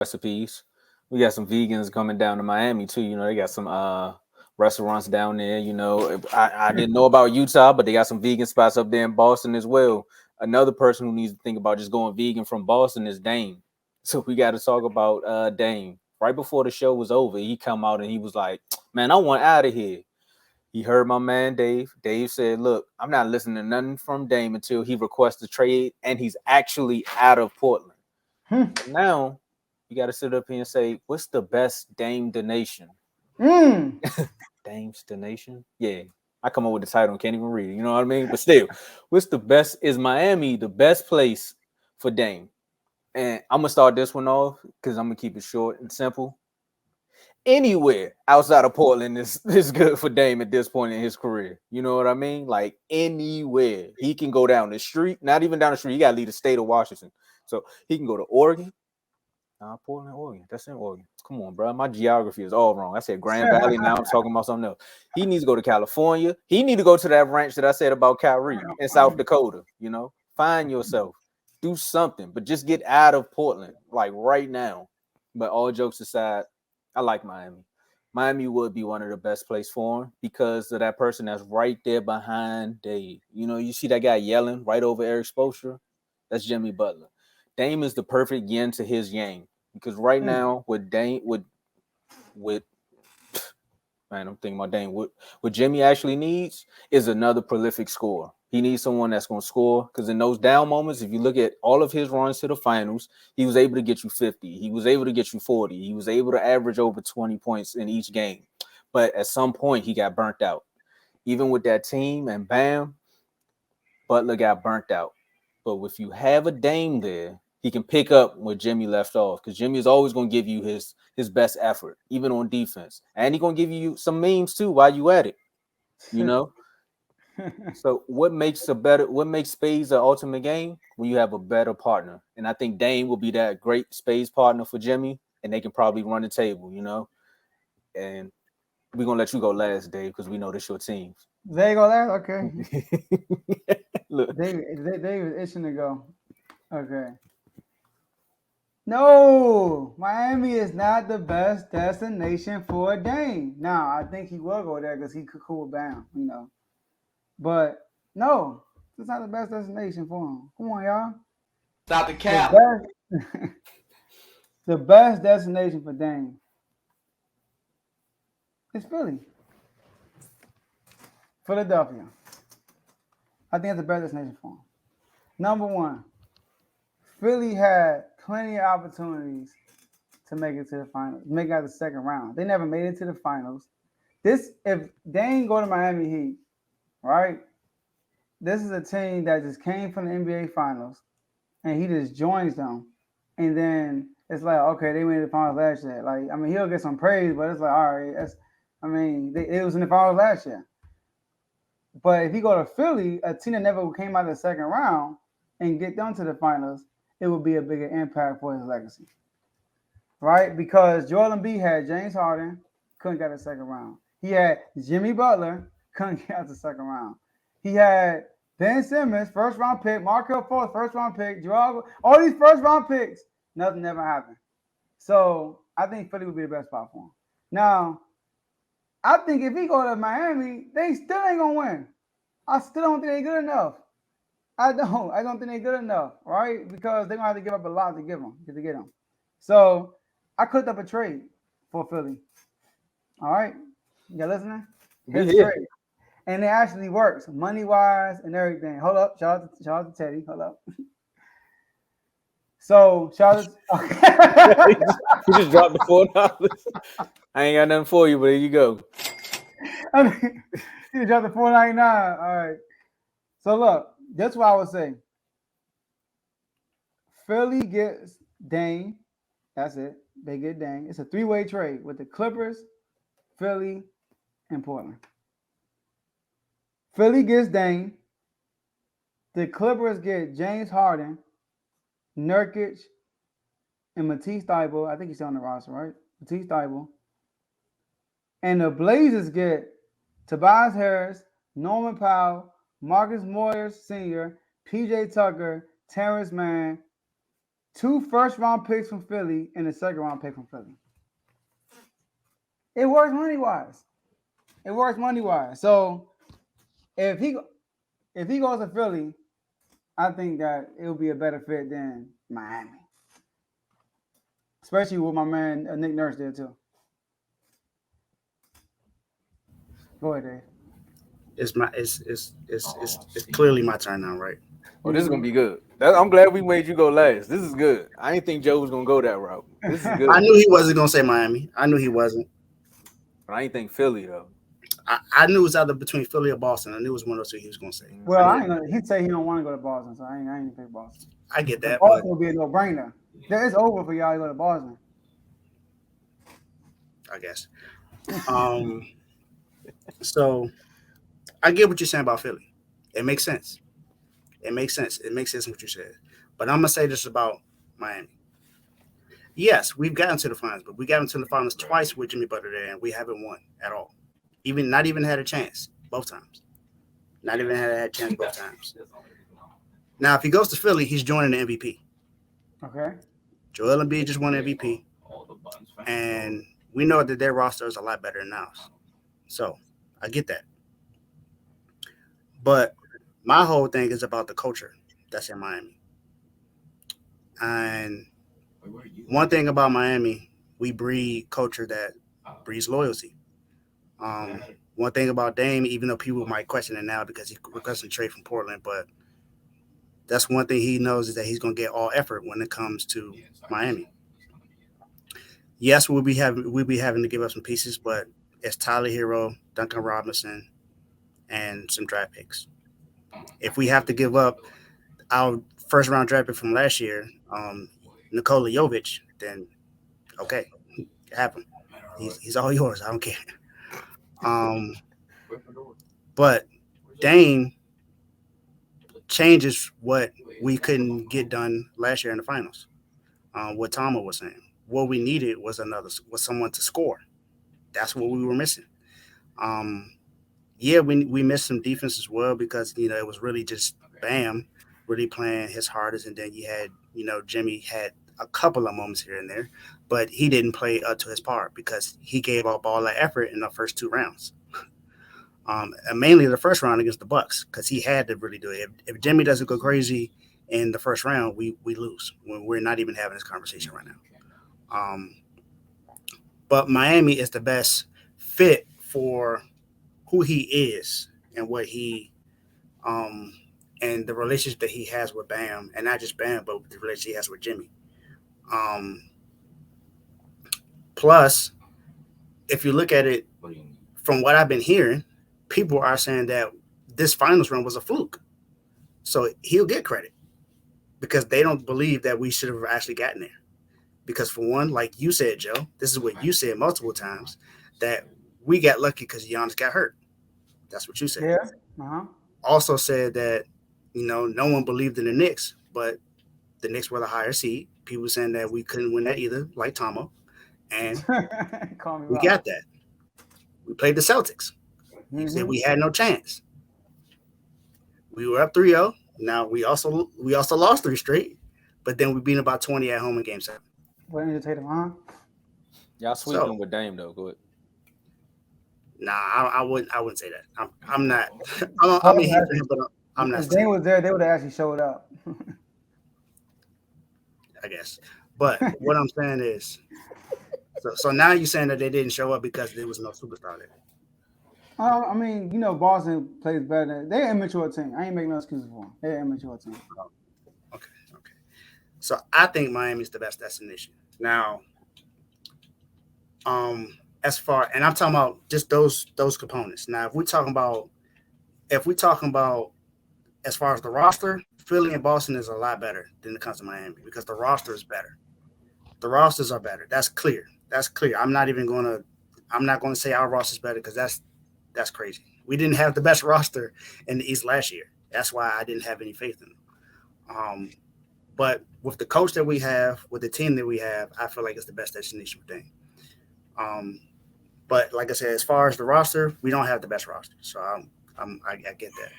recipes. We got some vegans coming down to Miami too. They got some restaurants down there. I didn't know about Utah, but they got some vegan spots up there in Boston as well. Another person who needs to think about just going vegan from Boston is Dame. So we got to talk about Dame. Right before the show was over, he come out and he was like, "Man, I want out of here." He heard my man Dave. Dave said, "Look, I'm not listening to nothing from Dame until he requests a trade, and he's actually out of Portland." So now you got to sit up here and say, "What's the best Dame donation?" Mm. Dame's donation? Yeah, I come up with the title and can't even read it. You know what I mean? But still, what's the best? Is Miami the best place for Dame? And I'm gonna start this one off because I'm gonna keep it short and simple. Anywhere outside of Portland is good for Dame at this point in his career. You know what I mean? Like anywhere he can go down the street, not even down the street. He got to leave the state of Washington, so he can go to Oregon. Portland, Oregon. That's in Oregon. Come on, bro. My geography is all wrong. I said Grand Valley. Now I'm talking about something else. He needs to go to California. He need to go to that ranch that I said about Kyrie in South Dakota. Find yourself, do something, but just get out of Portland like right now. But all jokes aside, I like Miami. Miami would be one of the best places for him because of that person that's right there behind Dave. You see that guy yelling right over Eric Spoelstra? That's Jimmy Butler. Dame is the perfect yin to his yang because right now with Dame with man, I'm thinking about Dame. What Jimmy actually needs is another prolific scorer. He needs someone that's going to score because in those down moments, if you look at all of his runs to the finals, he was able to get you 50. He was able to get you 40. He was able to average over 20 points in each game. But at some point, he got burnt out. Even with that team and Bam, Butler got burnt out. But if you have a Dame there, he can pick up where Jimmy left off because Jimmy is always going to give you his best effort, even on defense, and he's going to give you some memes too while you at it. You know. So what makes Spades an ultimate game when you have a better partner, and I think Dame will be that great Spades partner for Jimmy, and they can probably run the table. And we're gonna let you go last, Dave, because we know this your team. There you go. There. Okay. Look, Dave is itching to go. Okay. No, Miami is not the best destination for a Dame. Now, I think he will go there because he could cool down. But no, it's not the best destination for him. Come on, y'all. Stop the The cap. best, the best destination for Dame is Philly, Philadelphia. I think it's the best destination for him. Number one, Philly had plenty of opportunities to make it to the finals, make it out the second round. They never made it to the finals. If they ain't go to Miami Heat, right? This is a team that just came from the NBA Finals, and he just joins them, and then it's like, okay, they made the finals last year. Like, I mean, he'll get some praise, but it's like, all right, it was in the finals last year. But if you go to Philly, a team that never came out of the second round and get them to the finals, it would be a bigger impact for his legacy, right? Because Joel Embiid had James Harden, couldn't get the second round. He had Jimmy Butler, couldn't get out the second round. He had Ben Simmons, first round pick, Markel Fultz, first round pick, Joel, all these first round picks, nothing ever happened. So I think Philly would be the best spot for him. Now, I think if he go to Miami, they still ain't gonna win. I still don't think they're good enough. I don't think they're good enough, right? Because they're gonna have to give up a lot to get him. So I cooked up a trade for Philly. All right, you listening? we Here's a here. trade, and it actually works money wise and everything. Hold up, shout out to Teddy. Hold up. So shout he, out. just, he just dropped the $4. I ain't got nothing for you, but here you go. I mean, he dropped the 4.99. All right. So look, that's what I would say. Philly gets Dame. That's it. They get Dame. It's a three-way trade with the Clippers, Philly, and Portland. Philly gets Dame. The Clippers get James Harden, Nurkic, and Matisse Thybulle. I think he's still on the roster, right? Matisse Thybulle. And the Blazers get Tobias Harris, Norman Powell, Marcus Morris Sr., PJ Tucker, Terrence Mann, 2 first-round picks from Philly and a second-round pick from Philly. It works money-wise. It works money-wise. So if he goes to Philly, I think that it will be a better fit than Miami, especially with my man Nick Nurse there too. Go ahead, Dave. It's clearly my turn now, right? Oh, this is gonna be good. I'm glad we made you go last. This is good. I didn't think Joe was gonna go that route. This is good. I knew he wasn't gonna say Miami. I knew he wasn't. But I didn't think Philly though. I knew it was either between Philly or Boston. I knew it was one of those two he was gonna say. Well, I ain't gonna, he'd say he don't want to go to Boston, so I ain't gonna pick Boston. I get that, Boston but will be a no-brainer. It's over for y'all to go to Boston. I guess. So I get what you're saying about Philly. It makes sense. It makes sense. It makes sense what you said. But I'm gonna say this about Miami. Yes, we've gotten to the finals, but we got into the finals twice with Jimmy Butler there, and we haven't won at all. Not even had a chance both times. Not even had a chance both times. Now, if he goes to Philly, he's joining the MVP. Okay. Joel Embiid just won MVP, and we know that their roster is a lot better than ours. So I get that. But my whole thing is about the culture that's in Miami. And one thing about Miami, we breed culture that breeds loyalty. One thing about Dame, even though people might question it now because he requested a trade from Portland, but that's one thing he knows is that he's going to get all effort when it comes to Miami. Yes, we'll be having to give up some pieces, but it's Tyler Hero, Duncan Robinson, and some draft picks. If we have to give up our first round draft pick from last year, Nikola Jovic, then okay, have him. He's all yours. I don't care. But Dame changes what we couldn't get done last year in the finals. What Tomo was saying, what we needed was someone to score. That's what we were missing. Yeah, we missed some defense as well because it was really just Bam really playing his hardest, and then you had Jimmy had a couple of moments here and there, but he didn't play up to his part because he gave up all that effort in the first 2 rounds. And mainly the first round against the Bucks because he had to really do it. If Jimmy doesn't go crazy in the first round, we lose. We're not even having this conversation right now. But Miami is the best fit for who he is and what he and the relationship that he has with Bam, and not just Bam, but the relationship he has with Jimmy. Plus, if you look at it from what I've been hearing, people are saying that this finals run was a fluke. So he'll get credit because they don't believe that we should have actually gotten there. Because for one, like you said, Joe, this is what you said multiple times, that we got lucky because Giannis got hurt. That's what you said. Yeah. Uh-huh. Also said that, no one believed in the Knicks, but the Knicks were the higher seed. People saying that we couldn't win that either, like Tomo. And we got that. We played the Celtics. He said we had no chance. We were up 3-0. Now we also lost 3 straight, but then we beat them by 20 at home in Game 7. What did you take them on? Y'all sweeping with Dame though. Go ahead. Nah, I wouldn't say that. I'm not. I'm a hit for him, but I'm not. If Dame was there, they would have actually showed up. I guess. But what I'm saying is, so now you're saying that they didn't show up because there was no superstar there. I mean, Boston plays better than they're an immature team. I ain't making no excuses for them. They're an immature team. Okay. So I think Miami's the best destination. Now, as far, and I'm talking about just those components. Now, if we're talking about as far as the roster, Philly and Boston is a lot better than it comes to Miami because the roster is better. The rosters are better. That's clear. I'm not going to say our roster is better because that's crazy. We didn't have the best roster in the East last year. That's why I didn't have any faith in them. But with the coach that we have, with the team that we have, I feel like it's the best destination for Dame. But like I said, as far as the roster, we don't have the best roster. So I get that.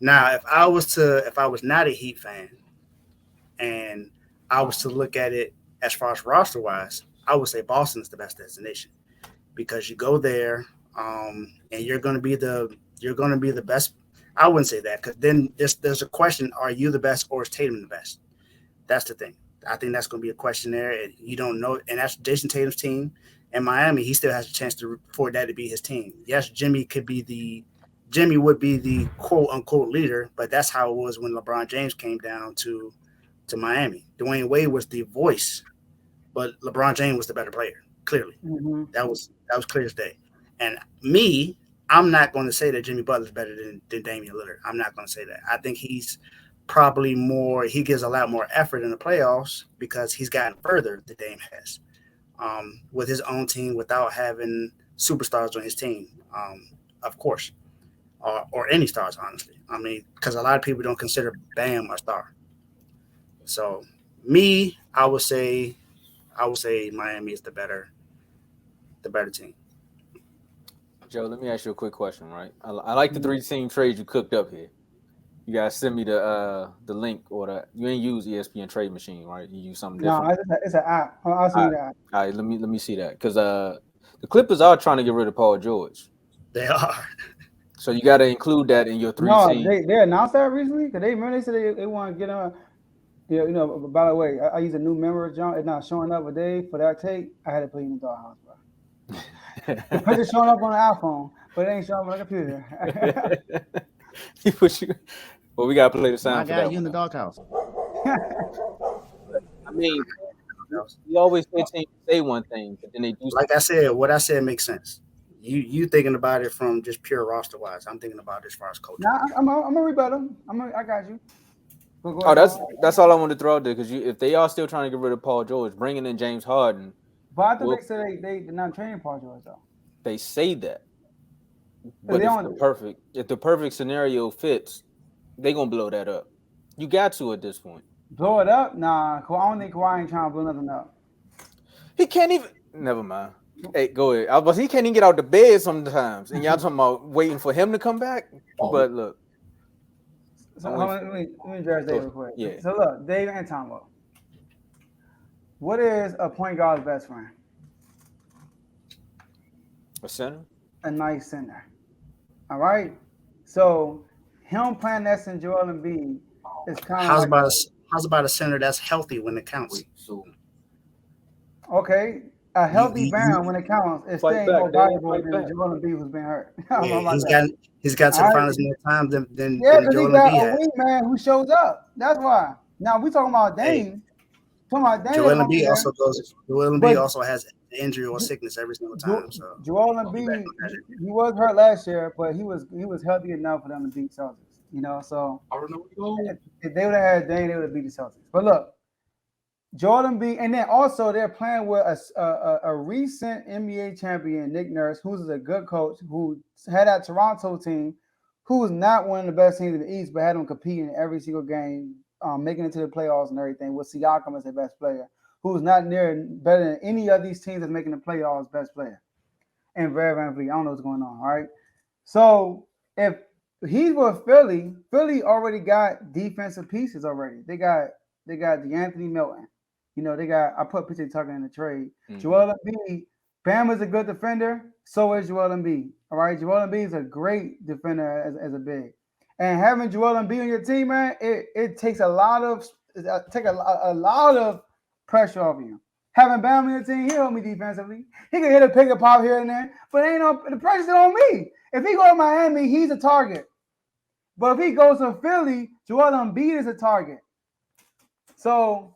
Now, if I was not a Heat fan and I was to look at it as far as roster wise, I would say Boston is the best destination because you go there, and you're going to be the best. I wouldn't say that because then there's a question: are you the best or is Tatum the best? That's the thing. I think that's going to be a question there, and you don't know. And that's Jason Tatum's team. In Miami, he still has a chance for that to be his team. Yes, Jimmy would be the quote unquote leader, but that's how it was when LeBron James came down to Miami. Dwayne Wade was the voice, but LeBron James was the better player. Clearly, that was clear as day. And I'm not going to say that Jimmy Butler's better than Damian Lillard. I'm not going to say that. I think he's probably more. He gives a lot more effort in the playoffs because he's gotten further than Dame has with his own team without having superstars on his team, of course, or any stars, honestly. I mean, because a lot of people don't consider Bam a star. So I would say Miami is the better team. Joe, let me ask you a quick question, right? I like the 3-team trade you cooked up here. You guys send me the link or you ain't use ESPN Trade Machine, right? You use something different. No, it's an app. I'll see that. All right, let me see that because the Clippers are trying to get rid of Paul George. They are. So you got to include that in your 3-team. No, they announced that recently because they said they want to get on. Yeah, you know. By the way, I use a new member, John. It's not showing up, but for that tape, I had to put it in the doghouse, bro. It's showing up on the iPhone, but it ain't showing up on the computer. He put you. Well, we gotta play the sound. I got you in the doghouse. I mean, you always say one thing, but then they do. Like I said, what I said makes sense. You thinking about it from just pure roster wise. I'm thinking about it as far as coaching. Nah, I'm gonna rebut them. I got you. Oh, that's all I wanted to throw out there because if they are still trying to get rid of Paul George, bringing in James Harden. But I think they said they're not training Paul George though. They say that, but if the perfect scenario fits, they gonna blow that up. You got to at this point. Blow it up? Nah, I don't think Kawhi ain't trying to blow nothing up. He can't even. Never mind. Hey, go ahead. But he can't even get out the bed sometimes, and y'all talking about waiting for him to come back. But look. So let me address Dave real quick. Yeah. So look, Dave and Tomo. What is a point guard's best friend? A center? A nice center. All right? So him playing next to Joel Embiid is kind of how's about a center that's healthy when it counts? Okay. A healthy Bam when it counts is staying more valuable than Joel Embiid who's been hurt. He's got to the finals more time than Joel Embiid has. A wingman who shows up. That's why. Now we talking about Dame. Joel Embiid also has injury or sickness every single time. So Joel Embiid, he was hurt last year, but he was healthy enough for them to beat Celtics. You know, so if they would have had Dame, they would have beat the Celtics. But look, Joel Embiid, and then also they're playing with a recent NBA champion, Nick Nurse, who's a good coach, who had that Toronto team, who was not one of the best teams in the East, but had them competing in every single game, making it to the playoffs and everything, with Siakam as their best player, who's not better than any of these teams that's making the playoffs best player. And Fred VanVleet, I don't know what's going on, all right? So if he's with Philly already got defensive pieces already. They got DeAnthony Melton. You know, I put PJ Tucker in the trade. Mm-hmm. Joel Embiid, Bam is a good defender. So is Joel Embiid. All right, Joel Embiid is a great defender as a big. And having Joel Embiid on your team, man, it takes a lot of pressure off you. Having Bam on your team, he'll help me defensively. He can hit a pick and pop here and there, but the pressure's on me. If he go to Miami, he's a target. But if he goes to Philly, Joel Embiid is a target. So,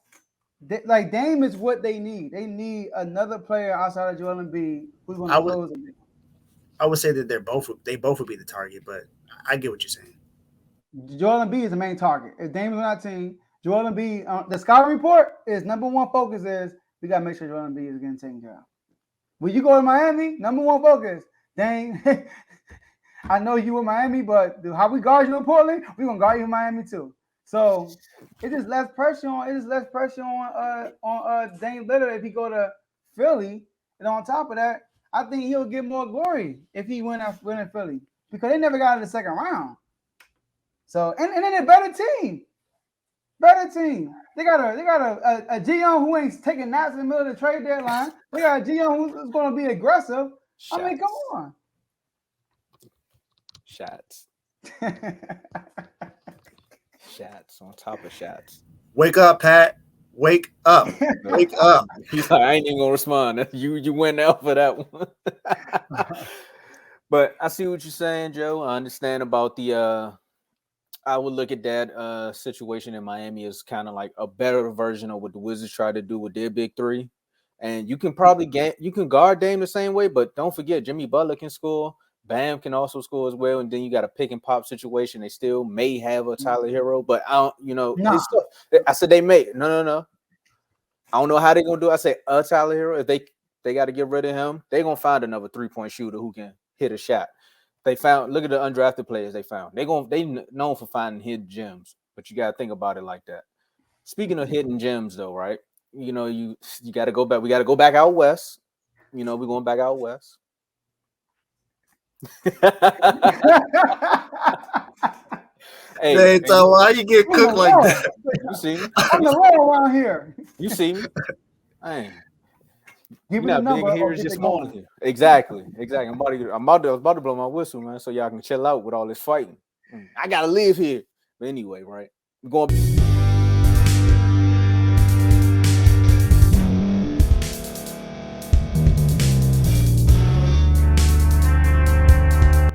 like, Dame is what they need. They need another player outside of Joel Embiid who's going to close them. I would say that they both would be the target, but I get what you're saying. Joel Embiid is the main target. If Dame is on our team, Joel Embiid, the scouting report is number one focus is we got to make sure Joel Embiid is getting taken care of. When you go to Miami, number one focus, Dame, I know you in Miami, but how we guard you in Portland, we're going to guard you in Miami too. So it's just less pressure on Dame Lillard if he go to Philly. And on top of that, I think he'll get more glory if he win in Philly because they never got in the second round. So and they're a better team. Better team. They got a Gion who ain't taking naps in the middle of the trade deadline. They got a Gion who's going to be aggressive. Shots. I mean, come on. Shots. Shots on top of shots. Wake up, Pat. Wake up. Wake up. He's like, I ain't even gonna respond. You went out for that one. But I see what you're saying, Joe. I understand about the I would look at that situation in Miami as kind of like a better version of what the Wizards tried to do with their big three. And you can probably guard Dame the same way, but don't forget Jimmy Butler can score. Bam can also score as well, and then you got a pick and pop situation. They still may have a Tyler Hero, but I don't, I said they may. No. I don't know how they're gonna do it. I say a Tyler Hero. If they got to get rid of him, they're gonna find another 3-point shooter who can hit a shot. Look at the undrafted players they found. They known for finding hidden gems, but you got to think about it like that. Speaking of hidden gems, though, right? You got to go back. We got to go back out west. We're going back out west. Hey, so why you get cooked like that? You see me? I'm the law around here. You see me? Hey. Give me You're the not number. big here, it's just small here. Exactly. I'm about to blow my whistle, man, so y'all can chill out with all this fighting. I gotta live here. But anyway, right? We're going.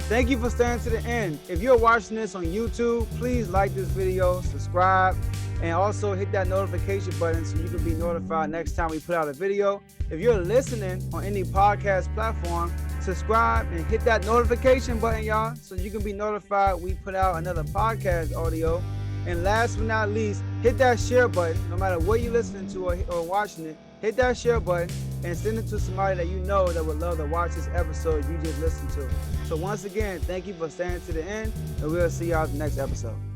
Thank you for staying to the end. If you're watching this on YouTube, please like this video, subscribe, and also hit that notification button so you can be notified next time we put out a video. If you're listening on any podcast platform, subscribe and hit that notification button, y'all, so you can be notified we put out another podcast audio. And last but not least, hit that share button. No matter what you're listening to or watching it, hit that share button and send it to somebody that you know that would love to watch this episode you just listened to. So once again, thank you for staying to the end, and we'll see y'all in the next episode.